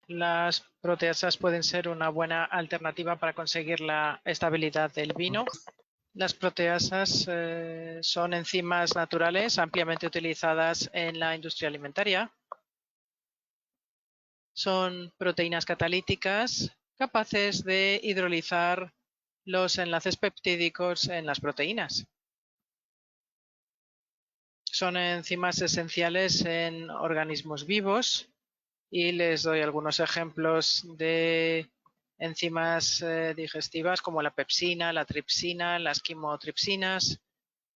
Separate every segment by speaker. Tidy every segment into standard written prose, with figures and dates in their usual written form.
Speaker 1: Las proteasas pueden ser una buena alternativa para conseguir la estabilidad del vino. Las proteasas son enzimas naturales ampliamente utilizadas en la industria alimentaria. Son proteínas catalíticas capaces de hidrolizar los enlaces peptídicos en las proteínas. Son enzimas esenciales en organismos vivos y les doy algunos ejemplos de enzimas digestivas como la pepsina, la tripsina, las quimotripsinas,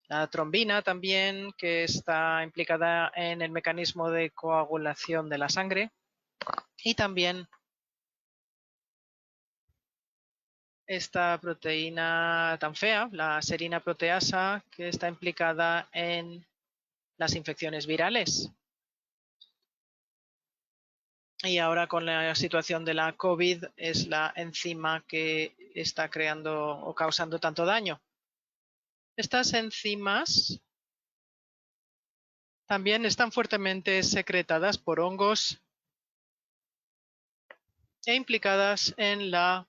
Speaker 1: la trombina también, que está implicada en el mecanismo de coagulación de la sangre, y también esta proteína tan fea, la serina proteasa, que está implicada en las infecciones virales. Y ahora con la situación de la COVID es la enzima que está creando o causando tanto daño. Estas enzimas también están fuertemente secretadas por hongos e implicadas en la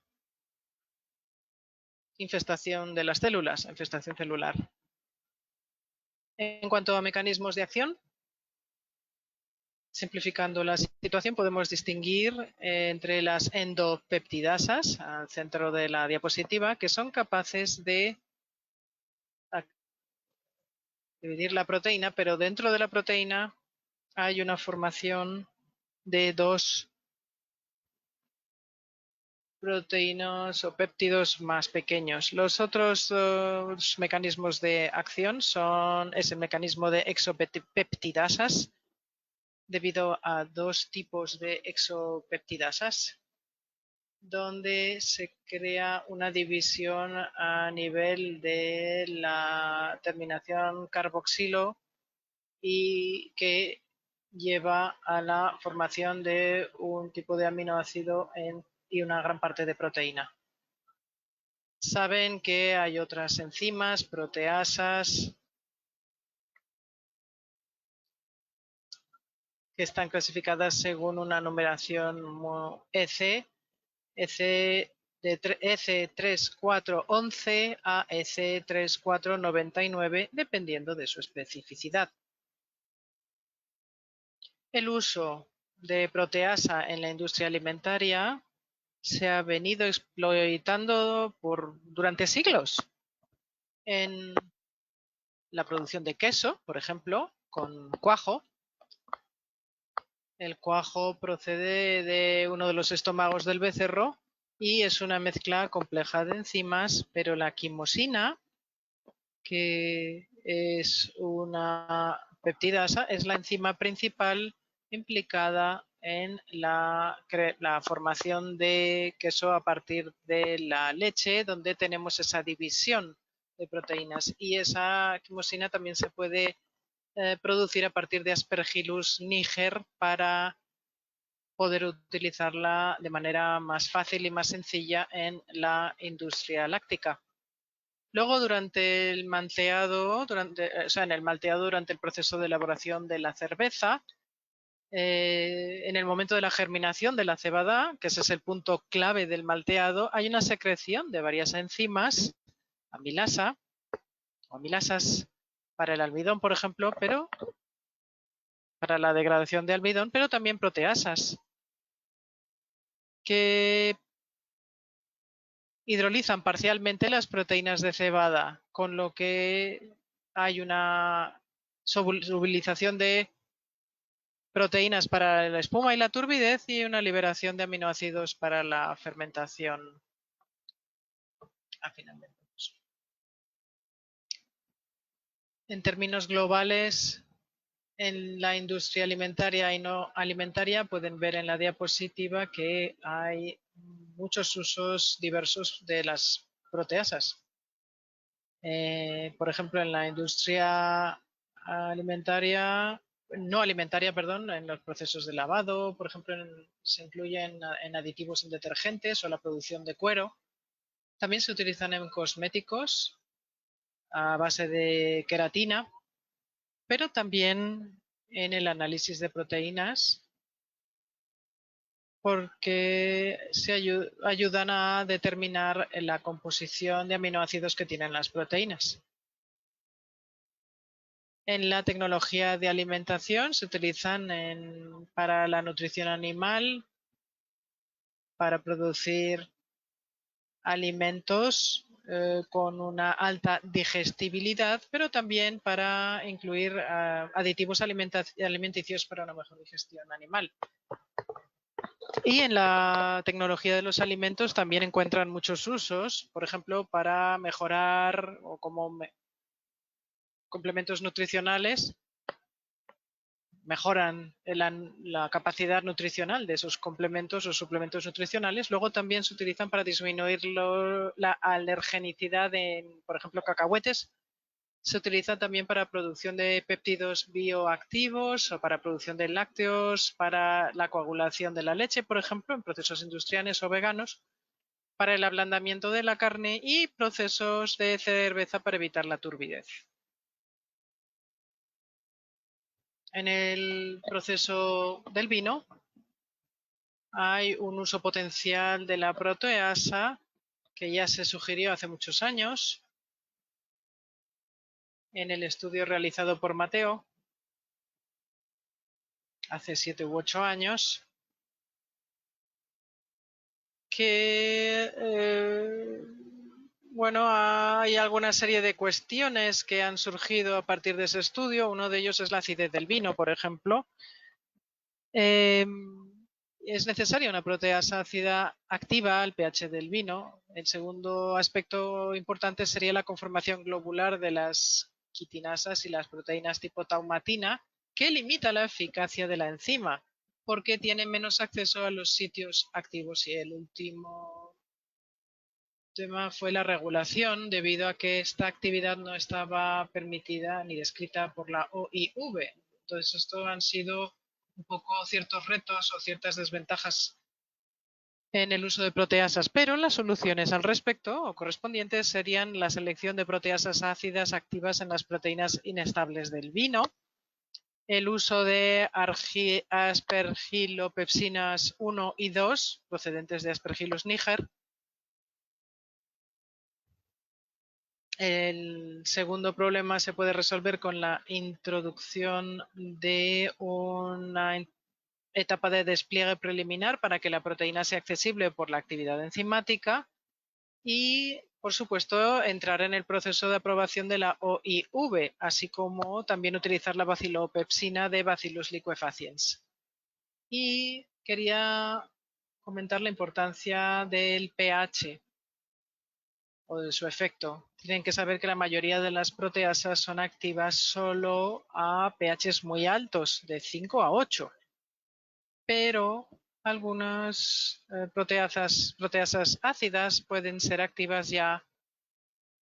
Speaker 1: infestación de las células, infestación celular. En cuanto a mecanismos de acción, simplificando la situación, podemos distinguir entre las endopeptidasas, al centro de la diapositiva, que son capaces de dividir la proteína, pero dentro de la proteína hay una formación de dos proteínas o péptidos más pequeños. Los otros dos mecanismos de acción es el mecanismo de exopeptidasas, debido a dos tipos de exopeptidasas, donde se crea una división a nivel de la terminación carboxilo y que lleva a la formación de un tipo de aminoácido y una gran parte de proteína. Saben que hay otras enzimas, proteasas, que están clasificadas según una numeración EC, EC de EC3411 a EC3499, dependiendo de su especificidad. El uso de proteasa en la industria alimentaria se ha venido exploitando durante siglos. En la producción de queso, por ejemplo, con cuajo. El cuajo procede de uno de los estómagos del becerro y es una mezcla compleja de enzimas, pero la quimosina, que es una peptidasa, es la enzima principal implicada en la formación de queso a partir de la leche, donde tenemos esa división de proteínas. Y esa quimosina también se puede producir a partir de Aspergillus niger para poder utilizarla de manera más fácil y más sencilla en la industria láctica. Luego, durante el malteado, durante el proceso de elaboración de la cerveza, en el momento de la germinación de la cebada, que ese es el punto clave del malteado, hay una secreción de varias enzimas, amilasa o amilasas para el almidón, por ejemplo, pero para la degradación de almidón, pero también proteasas, que hidrolizan parcialmente las proteínas de cebada, con lo que hay una solubilización de proteínas para la espuma y la turbidez y una liberación de aminoácidos para la fermentación a final de proceso. En términos globales, en la industria alimentaria y no alimentaria pueden ver en la diapositiva que hay muchos usos diversos de las proteasas. Por ejemplo, en la industria alimentaria, no alimentaria, perdón, en los procesos de lavado, por ejemplo, se incluyen en aditivos en detergentes o la producción de cuero. También se utilizan en cosméticos a base de queratina, pero también en el análisis de proteínas porque ayudan a determinar la composición de aminoácidos que tienen las proteínas. En la tecnología de alimentación se utilizan para la nutrición animal, para producir alimentos con una alta digestibilidad, pero también para incluir aditivos alimenticios para una mejor digestión animal. Y en la tecnología de los alimentos también encuentran muchos usos, por ejemplo, para mejorar o como complementos nutricionales, mejoran la capacidad nutricional de esos complementos o suplementos nutricionales. Luego también se utilizan para disminuir la alergenicidad en, por ejemplo, cacahuetes. Se utiliza también para producción de péptidos bioactivos o para producción de lácteos, para la coagulación de la leche, por ejemplo, en procesos industriales o veganos, para el ablandamiento de la carne y procesos de cerveza para evitar la turbidez. En el proceso del vino hay un uso potencial de la proteasa que ya se sugirió hace muchos años en el estudio realizado por Mateo hace 7 u 8 años, que bueno, hay alguna serie de cuestiones que han surgido a partir de ese estudio. Uno de ellos es la acidez del vino, por ejemplo. Es necesaria una proteasa ácida activa al pH del vino. El segundo aspecto importante sería la conformación globular de las quitinasas y las proteínas tipo taumatina, que limita la eficacia de la enzima porque tiene menos acceso a los sitios activos. Y el último tema fue la regulación, debido a que esta actividad no estaba permitida ni descrita por la OIV. Entonces, esto han sido un poco ciertos retos o ciertas desventajas en el uso de proteasas, pero las soluciones al respecto o correspondientes serían la selección de proteasas ácidas activas en las proteínas inestables del vino, el uso de aspergilopepsinas 1 y 2 procedentes de Aspergillus niger. El segundo problema se puede resolver con la introducción de una etapa de despliegue preliminar para que la proteína sea accesible por la actividad enzimática y, por supuesto, entrar en el proceso de aprobación de la OIV, así como también utilizar la bacilopepsina de Bacillus liquefaciens. Y quería comentar la importancia del pH o de su efecto. Tienen que saber que la mayoría de las proteasas son activas solo a pHs muy altos, de 5 a 8. Pero algunas proteasas ácidas pueden ser activas ya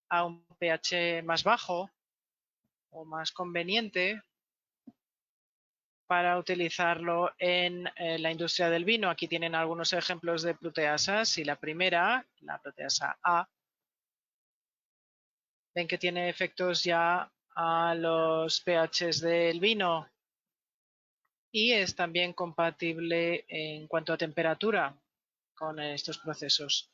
Speaker 1: a un pH más bajo o más conveniente para utilizarlo en la industria del vino. Aquí tienen algunos ejemplos de proteasas y la primera, la proteasa A, ven que tiene efectos ya a los pHs del vino y es también compatible en cuanto a temperatura con estos procesos.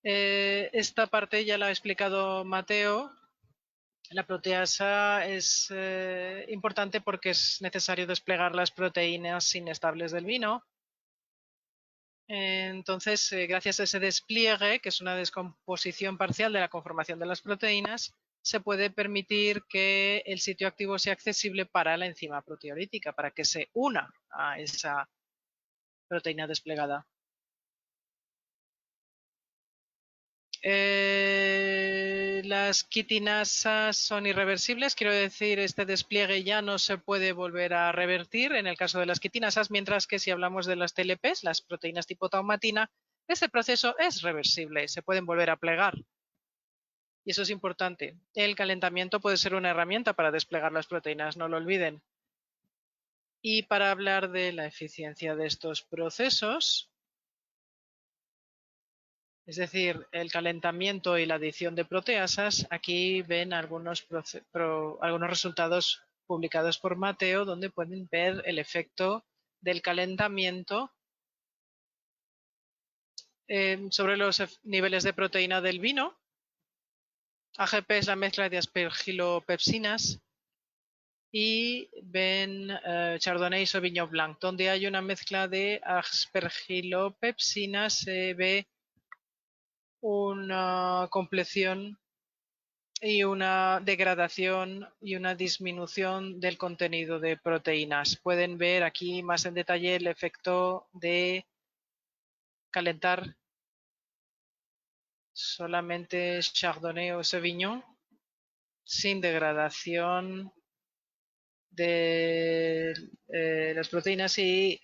Speaker 1: Esta parte ya la ha explicado Mateo. La proteasa es importante porque es necesario desplegar las proteínas inestables del vino. Entonces, gracias a ese despliegue, que es una descomposición parcial de la conformación de las proteínas, se puede permitir que el sitio activo sea accesible para la enzima proteolítica, para que se una a esa proteína desplegada. Las quitinasas son irreversibles, quiero decir, este despliegue ya no se puede volver a revertir en el caso de las quitinasas, mientras que si hablamos de las TLPs, las proteínas tipo taumatina, este proceso es reversible, se pueden volver a plegar. Y eso es importante. El calentamiento puede ser una herramienta para desplegar las proteínas, no lo olviden. Y para hablar de la eficiencia de estos procesos, es decir, el calentamiento y la adición de proteasas, aquí ven algunos resultados publicados por Mateo, donde pueden ver el efecto del calentamiento sobre los niveles de proteína del vino. AGP es la mezcla de aspergilopepsinas y ven Chardonnay y Sauvignon Blanc. Donde hay una mezcla de aspergilopepsinas se ve una compleción y una degradación y una disminución del contenido de proteínas. Pueden ver aquí más en detalle el efecto de calentar solamente Chardonnay o Sauvignon sin degradación de las proteínas y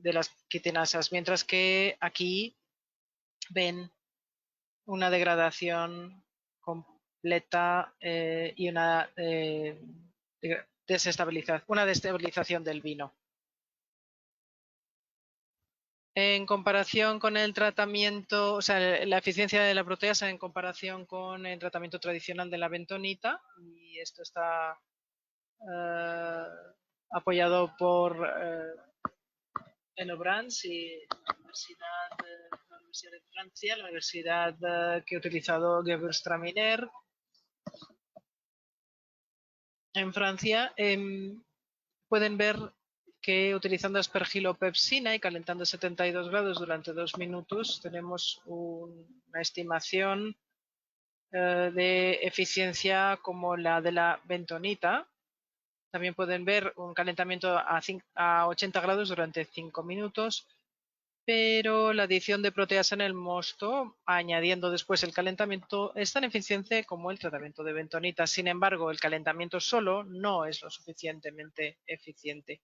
Speaker 1: de las quitinasas, mientras que aquí ven una degradación completa y una desestabilización del vino. En comparación con el tratamiento, o sea, la eficiencia de la proteasa en comparación con el tratamiento tradicional de la bentonita, y esto está apoyado por Enobrans y la Universidad de Francia, la universidad que ha utilizado Gewürztraminer en Francia. Pueden ver que utilizando aspergilopepsina y calentando 72 grados durante 2 minutos tenemos una estimación de eficiencia como la de la bentonita. También pueden ver un calentamiento a 80 grados durante 5 minutos, pero la adición de proteasa en el mosto, añadiendo después el calentamiento, es tan eficiente como el tratamiento de bentonita. Sin embargo, el calentamiento solo no es lo suficientemente eficiente.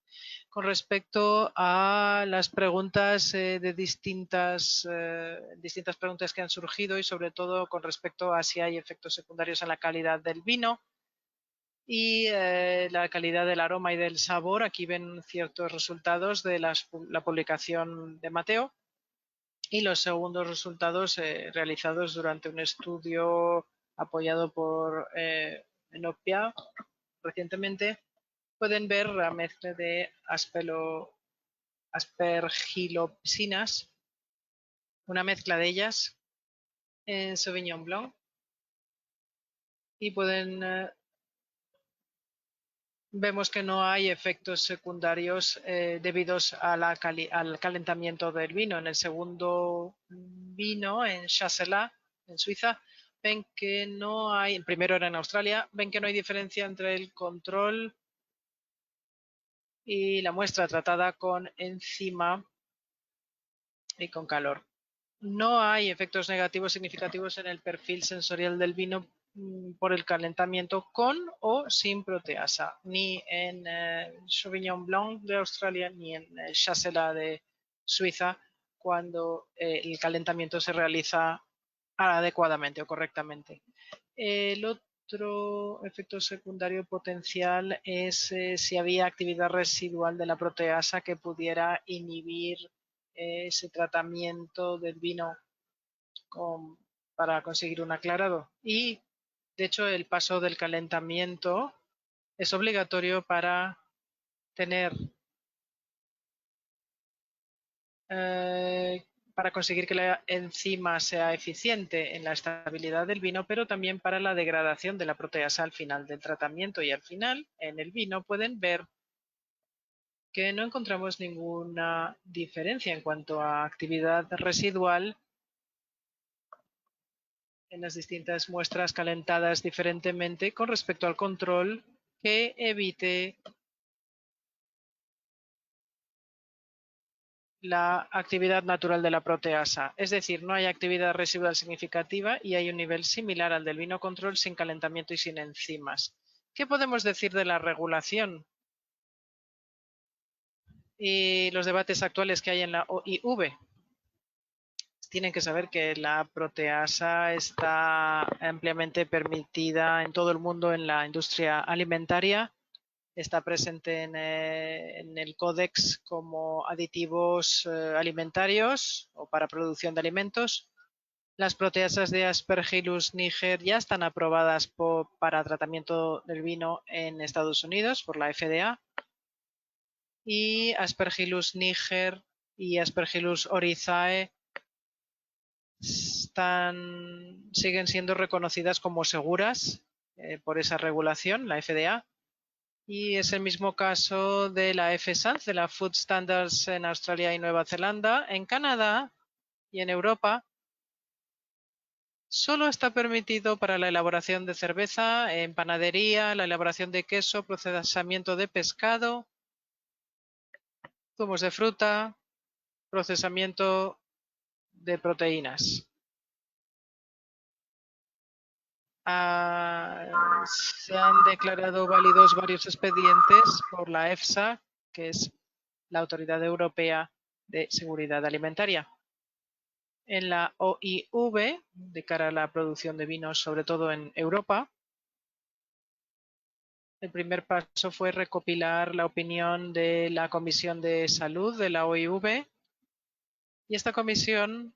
Speaker 1: Con respecto a las preguntas de distintas preguntas que han surgido y sobre todo con respecto a si hay efectos secundarios en la calidad del vino y la calidad del aroma y del sabor. Aquí ven ciertos resultados de la publicación de Mateo y los segundos resultados realizados durante un estudio apoyado por Enopia recientemente. Pueden ver la mezcla de aspergilopsinas, una mezcla de ellas en Sauvignon Blanc, y vemos que no hay efectos secundarios debidos a al calentamiento del vino. En el segundo vino, en Chasselas, en Suiza, ven que no hay, el primero era en Australia, ven que no hay diferencia entre el control y la muestra tratada con enzima y con calor. No hay efectos negativos significativos en el perfil sensorial del vino por el calentamiento con o sin proteasa, ni en Sauvignon Blanc de Australia ni en Chasselas de Suiza, cuando el calentamiento se realiza adecuadamente o correctamente. El otro efecto secundario potencial es si había actividad residual de la proteasa que pudiera inhibir ese tratamiento del vino para conseguir un aclarado. Y de hecho el paso del calentamiento es obligatorio para tener para conseguir que la enzima sea eficiente en la estabilidad del vino, pero también para la degradación de la proteasa al final del tratamiento. Y al final, en el vino, pueden ver que no encontramos ninguna diferencia en cuanto a actividad residual en las distintas muestras calentadas diferentemente con respecto al control que evite la actividad natural de la proteasa. Es decir, no hay actividad residual significativa y hay un nivel similar al del vino control sin calentamiento y sin enzimas. ¿Qué podemos decir de la regulación y los debates actuales que hay en la OIV? Tienen que saber que la proteasa está ampliamente permitida en todo el mundo en la industria alimentaria. Está presente en el Códex como aditivos alimentarios o para producción de alimentos. Las proteasas de Aspergillus niger ya están aprobadas para tratamiento del vino en Estados Unidos por la FDA. y Aspergillus niger y Aspergillus oryzae siguen siendo reconocidas como seguras por esa regulación, la FDA. Y es el mismo caso de la FSANZ, de la Food Standards en Australia y Nueva Zelanda. En Canadá y en Europa solo está permitido para la elaboración de cerveza, en panadería, la elaboración de queso, procesamiento de pescado, zumos de fruta, procesamiento de proteínas. Se han declarado válidos varios expedientes por la EFSA, que es la Autoridad Europea de Seguridad Alimentaria. En la OIV, de cara a la producción de vinos, sobre todo en Europa, el primer paso fue recopilar la opinión de la Comisión de Salud de la OIV, y esta comisión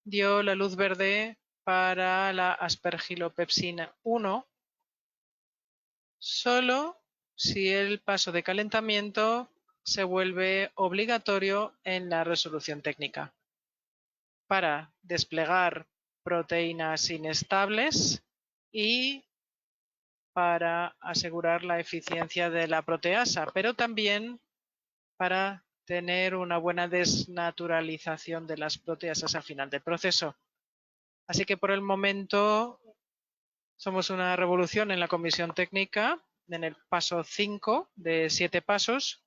Speaker 1: dio la luz verde para la aspergilopepsina 1 solo si el paso de calentamiento se vuelve obligatorio en la resolución técnica para desplegar proteínas inestables y para asegurar la eficiencia de la proteasa, pero también para tener una buena desnaturalización de las proteasas al final del proceso. Así que por el momento somos una revolución en la comisión técnica, en el paso 5 de 7 pasos.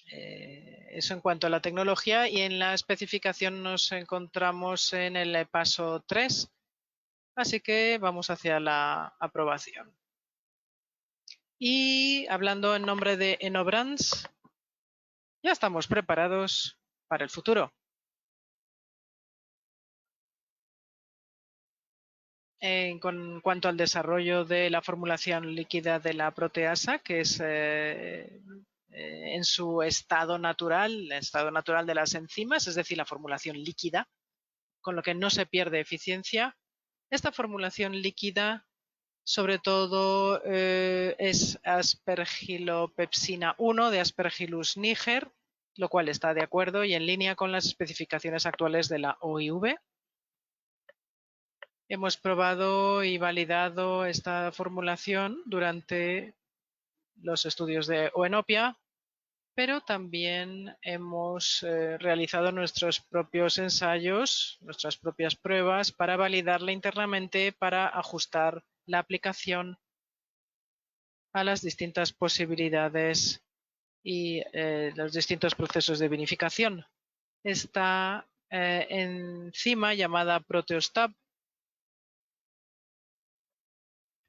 Speaker 1: Eso en cuanto a la tecnología, y en la especificación nos encontramos en el paso 3, así que vamos hacia la aprobación. Y hablando en nombre de Enobrands, ya estamos preparados para el futuro. En cuanto al desarrollo de la formulación líquida de la proteasa, que es en su estado natural, el estado natural de las enzimas, es decir, la formulación líquida, con lo que no se pierde eficiencia. Esta formulación líquida, sobre todo, es aspergilopepsina 1 de Aspergillus niger, lo cual está de acuerdo y en línea con las especificaciones actuales de la OIV. Hemos probado y validado esta formulación durante los estudios de Oenopia, pero también hemos realizado nuestros propios ensayos, nuestras propias pruebas para validarla internamente, para ajustar la aplicación a las distintas posibilidades y los distintos procesos de vinificación. Esta enzima llamada Proteostab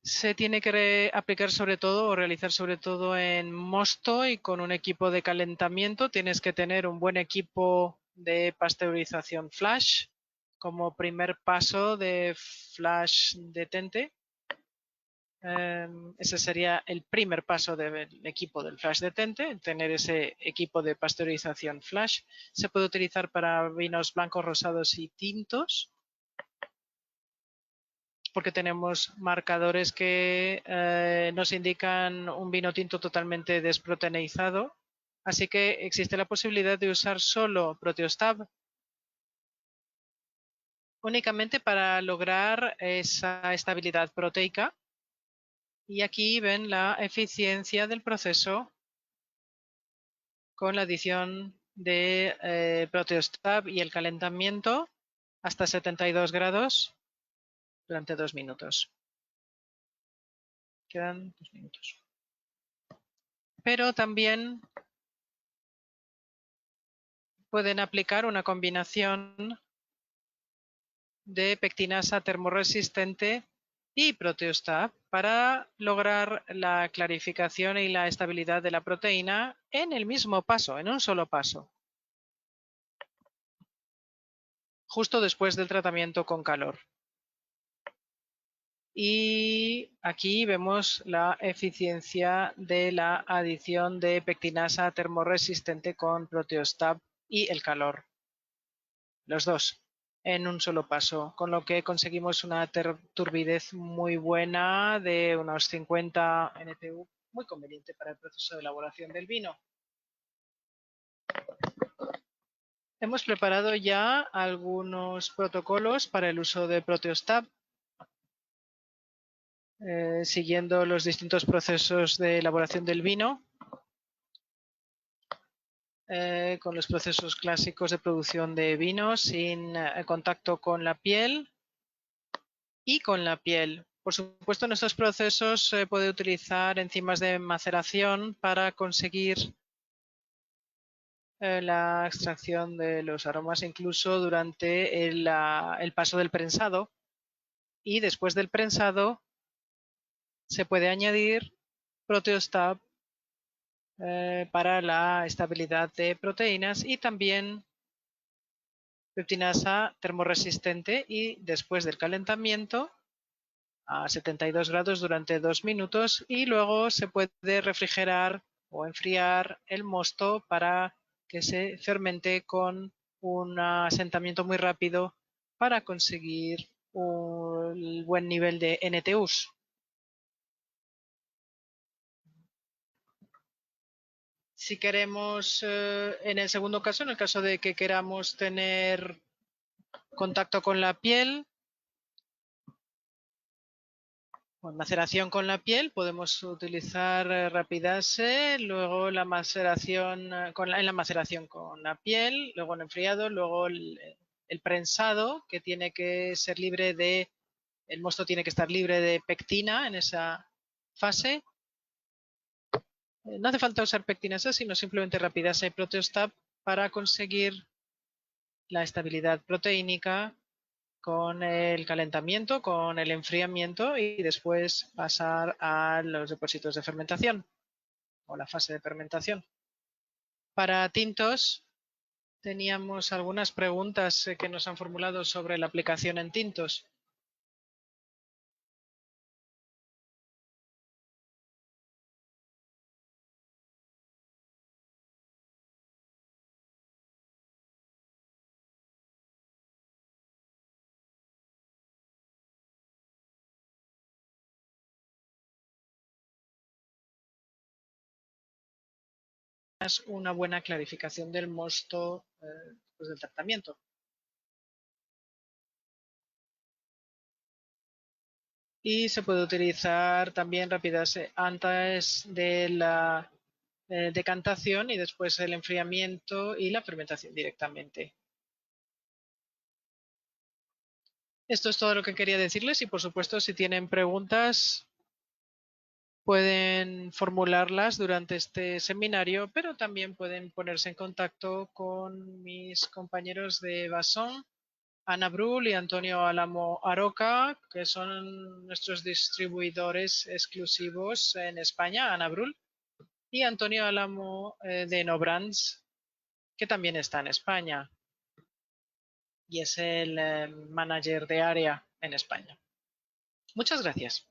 Speaker 1: se tiene que aplicar sobre todo o realizar sobre todo en mosto y con un equipo de calentamiento. Tienes que tener un buen equipo de pasteurización flash como primer paso de flash detente. Ese sería el primer paso del equipo del flash detente, tener ese equipo de pasteurización flash. Se puede utilizar para vinos blancos, rosados y tintos, porque tenemos marcadores que nos indican un vino tinto totalmente desproteinizado. Así que existe la posibilidad de usar solo Proteostab únicamente para lograr esa estabilidad proteica. Y aquí ven la eficiencia del proceso con la adición de Proteostab y el calentamiento hasta 72 grados durante 2 minutos. Quedan 2 minutos. Pero también pueden aplicar una combinación de pectinasa termorresistente y Proteostab para lograr la clarificación y la estabilidad de la proteína en el mismo paso, en un solo paso, justo después del tratamiento con calor. Y aquí vemos la eficiencia de la adición de pectinasa termorresistente con Proteostab y el calor, los dos en un solo paso, con lo que conseguimos una turbidez muy buena de unos 50 NTU muy conveniente para el proceso de elaboración del vino. Hemos preparado ya algunos protocolos para el uso de Proteostab, siguiendo los distintos procesos de elaboración del vino, con los procesos clásicos de producción de vino sin contacto con la piel y con la piel. Por supuesto, en estos procesos se puede utilizar enzimas de maceración para conseguir la extracción de los aromas incluso durante el paso del prensado, y después del prensado se puede añadir Proteostab para la estabilidad de proteínas y también peptinasa termorresistente, y después del calentamiento a 72 grados durante 2 minutos, y luego se puede refrigerar o enfriar el mosto para que se fermente con un asentamiento muy rápido para conseguir un buen nivel de NTUs. Si queremos, en el segundo caso, en el caso de que queramos tener contacto con la piel, con maceración con la piel, podemos utilizar Rapidase, luego la maceración en la maceración con la piel, luego en enfriado, luego el prensado, que tiene que ser libre de, el mosto tiene que estar libre de pectina en esa fase. No hace falta usar pectinasa, sino simplemente Rapidase y Proteostab para conseguir la estabilidad proteínica con el calentamiento, con el enfriamiento, y después pasar a los depósitos de fermentación o la fase de fermentación. Para tintos teníamos algunas preguntas que nos han formulado sobre la aplicación en tintos. Es una buena clarificación del mosto después del tratamiento. Y se puede utilizar también Rapidase antes de la decantación y después el enfriamiento y la fermentación directamente. Esto es todo lo que quería decirles, y por supuesto, si tienen preguntas pueden formularlas durante este seminario, pero también pueden ponerse en contacto con mis compañeros de Basón, Ana Brul y Antonio Álamo Aroca, que son nuestros distribuidores exclusivos en España, Ana Brul, y Antonio Álamo de Nobrands, que también está en España y es el manager de área en España. Muchas gracias.